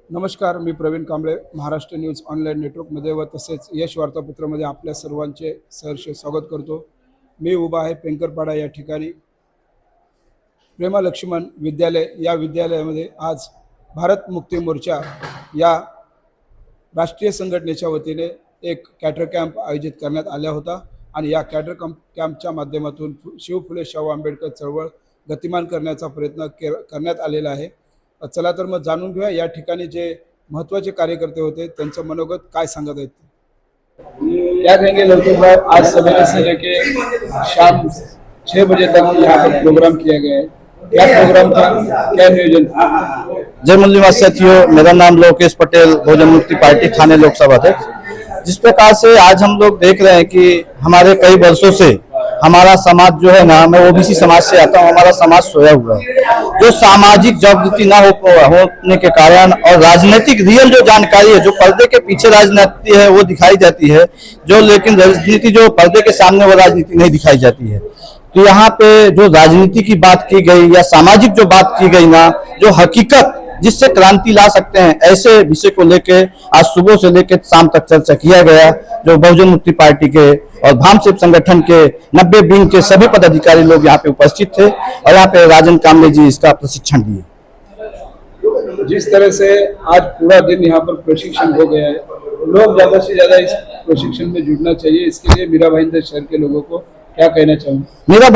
नमस्कार, मी Pravin Kamble. Maharashtra news online नेटवर्कमध्ये व तसेच यश वार्तापत्रामध्ये आपल्या सर्वांचे सहर्ष स्वागत करतो. मी उभा आहे पेंकरपाडा या ठिकाणी. प्रेमा लक्ष्मण विद्यालय या विद्यालयामध्ये आज भारत मुक्ती मोर्चा या राष्ट्रीय संघटनेच्या वतीने एक कॅटर कॅम्प आयोजित करण्यात आला होता आणि या कॅटर कॅम्पच्या माध्यमातून शिव फुले शाहू आंबेडकर चळवळ गतिमान करण्याचा प्रयत्न करण्यात आलेला आहे. चला तर मग जाणून घेऊया या ठिकाणी जे महत्त्वाचे कार्यकर्ते होते त्यांचं मनोगत काय सांगत आहेत. क्या कहेंगे लड़के साहब, आज सवेरे से लेके शाम 6 बजे तक यहाँ पर प्रोग्राम किया गया है. क्या प्रोग्राम था, क्या नियोजन था? जय मूल्यवान साथियों, मेरा नाम लोकेश पटेल, बहुजन मुक्ति पार्टी थाने लोकसभा अध्यक्ष। जिस प्रकार से आज हम लोग देख रहे हैं कि हमारे कई वर्षों से हमारा समाज जो है ना, मैं ओबीसी समाज से आता हूँ, हमारा समाज सोया हुआ है। जो सामाजिक जागृति ना होने के कारण और राजनीतिक रियल जो जानकारी है, जो पर्दे के पीछे राजनीति है वो दिखाई जाती है, जो लेकिन राजनीति जो पर्दे के सामने वो राजनीति नहीं दिखाई जाती है। तो यहाँ पे जो राजनीति की बात की गई या सामाजिक जो बात की गई ना, जो हकीकत जिससे क्रांति ला सकते हैं, ऐसे विषय को लेके आज सुबह से लेकर शाम तक चर्चा किया गया। जो बहुजन मुक्ति पार्टी के और भामसेप संगठन के 90 विंग के सभी पदाधिकारी लोग यहाँ पे उपस्थित थे और यहाँ पे राजन कामले जी इसका प्रशिक्षण दिए। जिस तरह से आज पूरा दिन यहाँ पर प्रशिक्षण हो गया है, लोग ज्यादा से ज्यादा इस प्रशिक्षण में जुड़ना चाहिए, इसके लिए मीरा भाईंदर शहर के लोगों को क्या कहना चाहूँगा? मीरा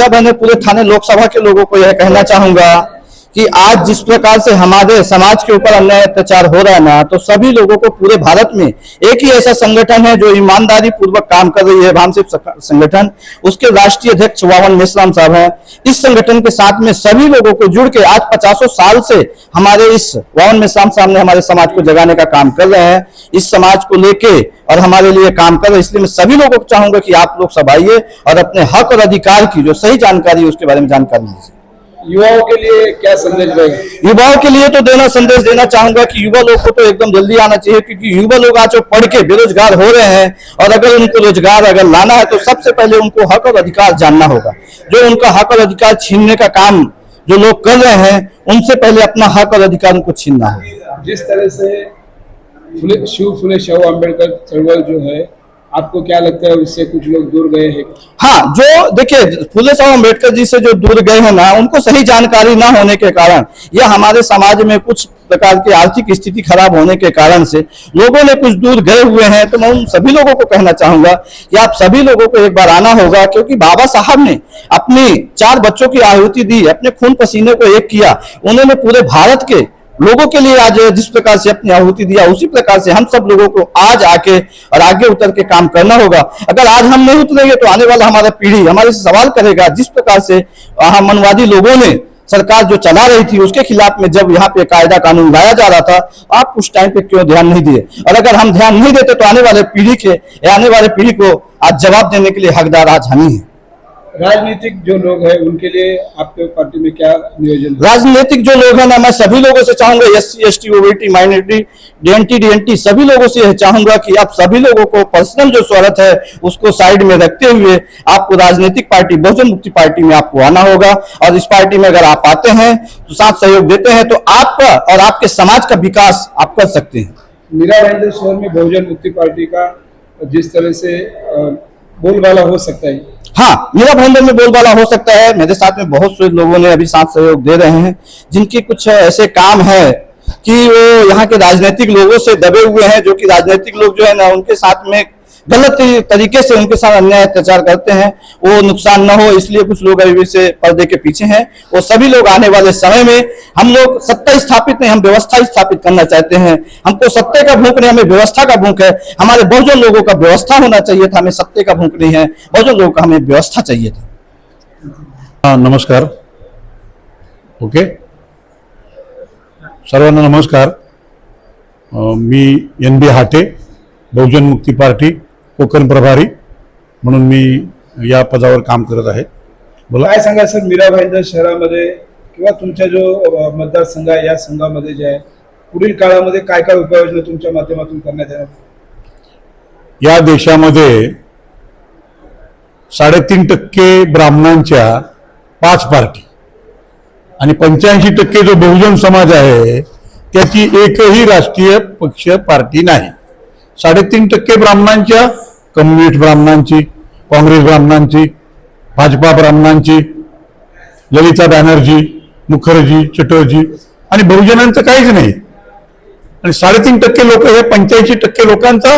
भाईंदर पूरे थाने लोकसभा के लोगों को यह कहना चाहूंगा कि आज जिस प्रकार से हमारे समाज के ऊपर अन्याय अत्याचार हो रहा है ना, तो सभी लोगों को पूरे भारत में एक ही ऐसा संगठन है जो ईमानदारी पूर्वक काम कर रही है, भामसेप संगठन। उसके राष्ट्रीय अध्यक्ष वावन मेश्राम साहब हैं। इस संगठन के साथ में सभी लोगों को जुड़ के आज 50 साल से हमारे इस वावन मेश्राम साहब ने हमारे समाज को जगाने का काम कर रहे हैं, इस समाज को लेके और हमारे लिए काम कर रहे हैं। इसलिए मैं सभी लोगों को चाहूंगा कि आप लोग सब आइए और अपने हक और अधिकार की जो सही जानकारी है उसके बारे में जानकारी लीजिए। युवाओं के लिए क्या संदेश रहेगा? युवाओं के लिए तो संदेश देना चाहूंगा कि युवा लोग को तो एकदम जल्दी आना चाहिए, क्योंकि युवा लोग आज जो पढ़ के बेरोजगार हो रहे हैं और अगर उनको रोजगार अगर लाना है तो सबसे पहले उनको हक और अधिकार जानना होगा। जो उनका हक और अधिकार छीनने का काम जो लोग कर रहे हैं, उनसे पहले अपना हक और अधिकार उनको छीनना होगा। जिस तरह से शिव फुले शाहू आंबेडकर चळवळ जो है, आपको क्या लगता है उससे कुछ लोग दूर गए हैं? हाँ, जो देखिए फुले शाहू अम्बेडकर जी से जो दूर गए हैं ना, उनको सही जानकारी ना होने के कारण या हमारे समाज में कुछ प्रकार की आर्थिक स्थिति खराब होने के कारण से लोगों ने कुछ दूर गए हुए हैं। तो मैं उन सभी लोगों को कहना चाहूंगा कि आप सभी लोगों को एक बार आना होगा, क्योंकि बाबा साहब ने अपनी 4 बच्चों की आहुति दी, अपने खून पसीने को एक किया। उन्होंने पूरे भारत के लोगों के लिए आज जिस प्रकार से अपनी आहुति दिया, उसी प्रकार से हम सब लोगों को आज आके और आगे उतर के काम करना होगा। अगर आज हम नहीं उतरेंगे तो आने वाला हमारा पीढ़ी हमारे से सवाल करेगा। जिस प्रकार से मनवादी लोगों ने सरकार जो चला रही थी उसके खिलाफ में जब यहाँ पे कायदा कानून लाया जा रहा था, आप उस टाइम पे क्यों ध्यान नहीं दिए? और अगर हम ध्यान नहीं देते तो आने वाले पीढ़ी को आज जवाब देने के लिए हकदार आज हम ही हैं। राजनीतिक जो लोग हैं उनके लिए आपके पार्टी में क्या नियोजन है? राजनीतिक जो लोग हैं ना, मैं सभी लोगों से चाहूंगा, SC ST OBT minority DNT DNT सभी लोगों से चाहूंगा कि आप सभी लोगों को पर्सनल जो शोहरत है उसको साइड में रखते हुए आपको राजनीतिक पार्टी बहुजन मुक्ति पार्टी में आपको आना होगा। और इस पार्टी में अगर आप आते हैं तो साथ सहयोग देते हैं तो आपका और आपके समाज का विकास आप कर सकते हैं। मीरा भाईंदर शहर में बहुजन मुक्ति पार्टी का जिस तरह से बोलबाला हो सकता है, हाँ, मीरा भाईंदर में बोलबाला हो सकता है। मेरे साथ में बहुत से लोगों ने अभी साथ सहयोग दे रहे हैं, जिनके कुछ ऐसे काम है कि वो यहाँ के राजनीतिक लोगों से दबे हुए हैं, जो कि राजनीतिक लोग जो है ना उनके साथ में गलत तरीके से उनके साथ अन्याय अत्याचार करते हैं, वो नुकसान न हो इसलिए कुछ लोग अभी से पर्दे के पीछे हैं। वो सभी लोग आने वाले समय में, हम लोग सत्ता स्थापित नहीं, हम व्यवस्था स्थापित करना चाहते हैं। हमको सत्ते का भूख नहीं, हमें व्यवस्था का भूख है। हमारे बहुजन लोगों का व्यवस्था होना चाहिए था, हमें सत्ते का भूख नहीं है। बहुजन लोगों का हमें व्यवस्था चाहिए था। नमस्कार. ओके, सर्वांना नमस्कार. मी NB हाटे, बहुजन मुक्ती पार्टी कोकण प्रभारी म्हणून मी या पदावर काम करत आहे. बोला. काय सांगा सर, मीरा भाईंदर शहरामध्ये किंवा तुमच्या जो मतदारसंघ आहे या संघामध्ये जे आहे पुढील काळामध्ये काय काय उपाययोजना तुमच्या माध्यमातून करण्यात येणार? या देशामध्ये 3.5% ब्राह्मणांच्या 5 पार्टी आणि 85% जो बहुजन समाज आहे त्याची एकही राष्ट्रीय पक्ष पार्टी नाही. 3.5% ब्राह्मणांच्या, कम्युनिस्ट ब्राह्मणांची, काँग्रेस ब्राह्मणांची, भाजपा ब्राह्मणांची, ललिता बॅनर्जी, मुखर्जी, चटर्जी आणि बहुजनांचं काहीच नाही. आणि 3.5% लोक हे 85% लोकांचा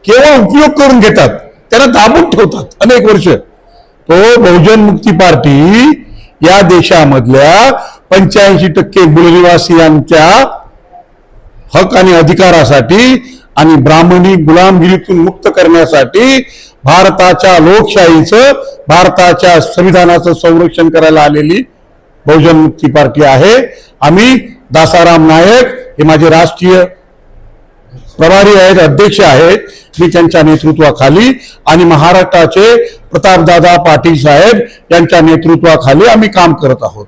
केवळ उपयोग करून घेतात, त्यांना दाबून ठेवतात अनेक वर्ष. तो बहुजन मुक्ती पार्टी या देशामधल्या 85% मूलनिवासियांच्या हक आणि अधिकारासाठी आणि ब्राह्मणी गुलामगिरीतून मुक्त करण्यासाठी भारताच्या लोकशाहीचं, भारताच्या संविधानाचं संरक्षण करायला आलेली बहुजन मुक्ती पार्टी आहे. आम्ही दासाराम नायक हे माझे राष्ट्रीय प्रभारी आहेत, अध्यक्ष आहेत. मी त्यांच्या नेतृत्वाखाली आणि महाराष्ट्राचे प्रतापदादा पाटील साहेब यांच्या नेतृत्वाखाली आम्ही काम करत आहोत.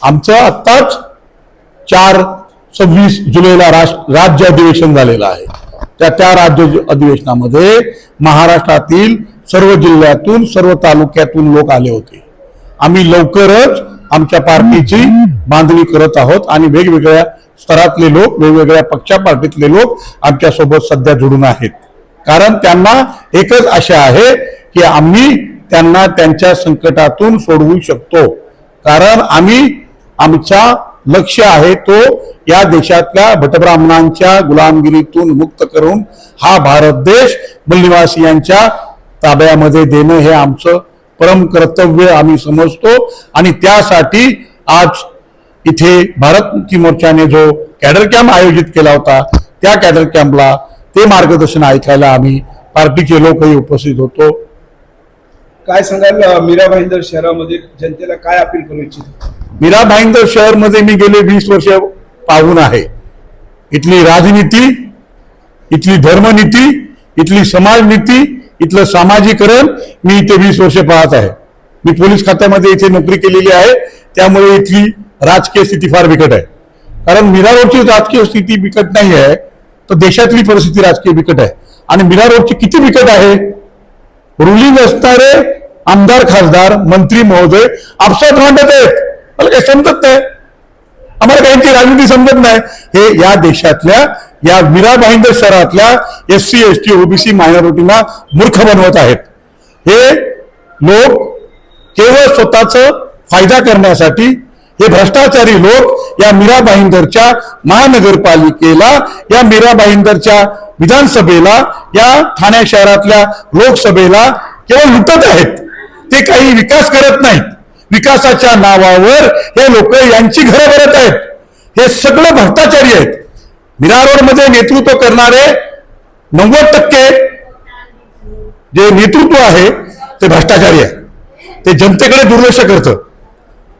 आमचं आत्ताच 26 जुलैला राज्य अधिवेशन झालेलं आहे. त्या राज्य अधिवेशनामध्ये महाराष्ट्रातील सर्व जिल्ह्यातून, सर्व तालुक्यातून लोक आले होते. आम्ही लवकरच आमच्या पार्टीची बांधणी करत आहोत आणि वेगवेगळ्या स्तरातले लोक, वेगवेगळ्या पक्षा पार्टीतले लोक आमच्यासोबत सध्या जोडून आहेत. कारण त्यांना एकच आशा आहे की आम्ही त्यांना त्यांच्या संकटातून सोडवू शकतो. कारण आमचा लक्ष आहे तो या देशातल्या भटब्राह्मणांच्या गुलामगिरीतून मुक्त करून हा भारत देश मूलनिवासियांच्या ताब्यामध्ये देणं हे आमचं परम कर्तव्य आम्ही समजतो. आणि त्यासाठी आज इथे भारत मुक्ती मोर्चाने जो कॅडर कॅम्प आयोजित केला होता, त्या कॅडर कॅम्पला ते मार्गदर्शन ऐकायला आम्ही पार्टीचे लोकही उपस्थित होतो. काय सांगाल मीरा भाईंदर शहरामध्ये जनतेला काय अपील करू इच्छितो? मीरा भाईंदर शहरमध्ये मी गेले 20 वर्ष पाहून आहे. इथली राजनीती, इथली धर्मनीती, इथली समाजनीती, इथलं सामाजिकरण मी इथे 20 वर्ष पाहत आहे. मी पोलीस खात्यामध्ये इथे नोकरी केलेली आहे, त्यामुळे इथली राजकीय स्थिती फार बिकट आहे. कारण मीरा रोडची राजकीय स्थिती बिकट नाही आहे, तर देशातली परिस्थिती राजकीय बिकट आहे. आणि मीरा रोडची किती बिकट आहे? रुलिंग असणारे आमदार, खासदार, मंत्री महोदय आपसात भांडत आहेत. मला काही समजत नाही, आम्हाला काहींची राजनीती समजत नाही. हे या देशातल्या, या मीरा भाईंदर शहरातल्या SC ST OBC मायनॉरिटीना मूर्ख बनवत आहेत. हे लोक केवळ स्वतःचा फायदा करण्यासाठी, हे भ्रष्टाचारी लोक या मीरा भाईंदरच्या महानगरपालिकेला, या मीरा भाईंदरच्या विधानसभेला, या ठाणे शहरातल्या लोकसभेला केवळ लुटत आहेत. ते काही विकास करत नाहीत. विकासाच्या नावावर हे लोक यांची घरं भरत आहेत. हे सगळं भ्रष्टाचारी आहेत. मीरा रोडमध्ये नेतृत्व करणारे 90% जे नेतृत्व आहे ते भ्रष्टाचारी आहे. ते जनतेकडे दुर्लक्ष करतं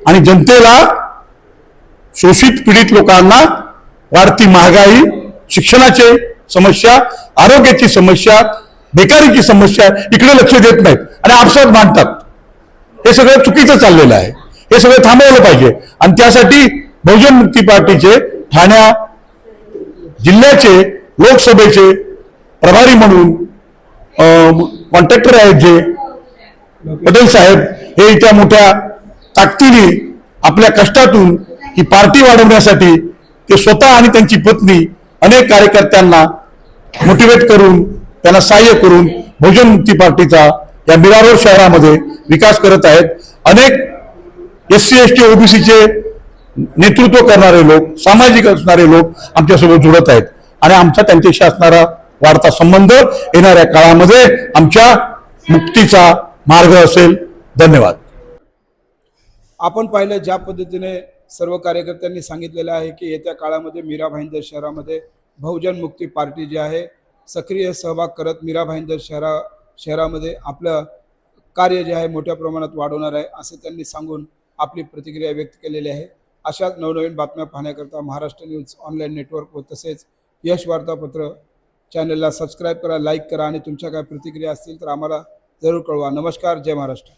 आणि जनतेला, शोषित पीडित लोकांना वाढती महागाई, शिक्षणाची समस्या, आरोग्याची समस्या, बेकारीची समस्या इकडे लक्ष देत नाहीत आणि आपसात मांडतात. हे सगळं चुकीचं चाललेलं आहे. हे सगळं थांबवलं पाहिजे. आणि त्यासाठी बहुजन मुक्ती पार्टीचे ठाण्या जिल्ह्याचे, लोकसभेचे प्रभारी म्हणून कॉन्ट्रॅक्टर आहेत जे पटेल साहेब, हे इतक्या मोठ्या ताकदीने आपल्या कष्टातून ही पार्टी वाढवण्यासाठी ते स्वतः आणि त्यांची पत्नी अनेक कार्यकर्त्यांना मोटिवेट करून, त्यांना सहाय्य करून बहुजन मुक्ती पार्टीचा या मीरा रोड शहरामध्ये विकास करत आहेत. अनेक SC ST OBCचे नेतृत्व करणारे लोक, सामाजिक असणारे लोक आमच्यासोबत जुळत आहेत आणि आमचा त्यांच्याशी असणारा वाढता संबंध येणाऱ्या काळामध्ये आमच्या मुक्तीचा मार्ग असेल. धन्यवाद. आपण पाहिलं ज्या पद्धतीने सर्व कार्यकर्त्यांनी सांगितलेलं आहे की येत्या काळामध्ये मीरा भाईंदर शहरामध्ये बहुजन मुक्ती पार्टी जी आहे सक्रिय सहभाग करत मीरा भाईंदर शहरामध्ये आपलं कार्य जे आहे मोठ्या प्रमाणात वाढवणार आहे, असे त्यांनी सांगून आपली प्रतिक्रिया व्यक्त केलेली आहे. अशाच नवनवीन बातम्या पाहण्याकरता महाराष्ट्र न्यूज ऑनलाईन नेटवर्क व तसेच यश वार्तापत्र चॅनलला सबस्क्राईब करा, लाईक करा आणि तुमच्या काय प्रतिक्रिया असतील तर आम्हाला जरूर कळवा. नमस्कार. जय महाराष्ट्र.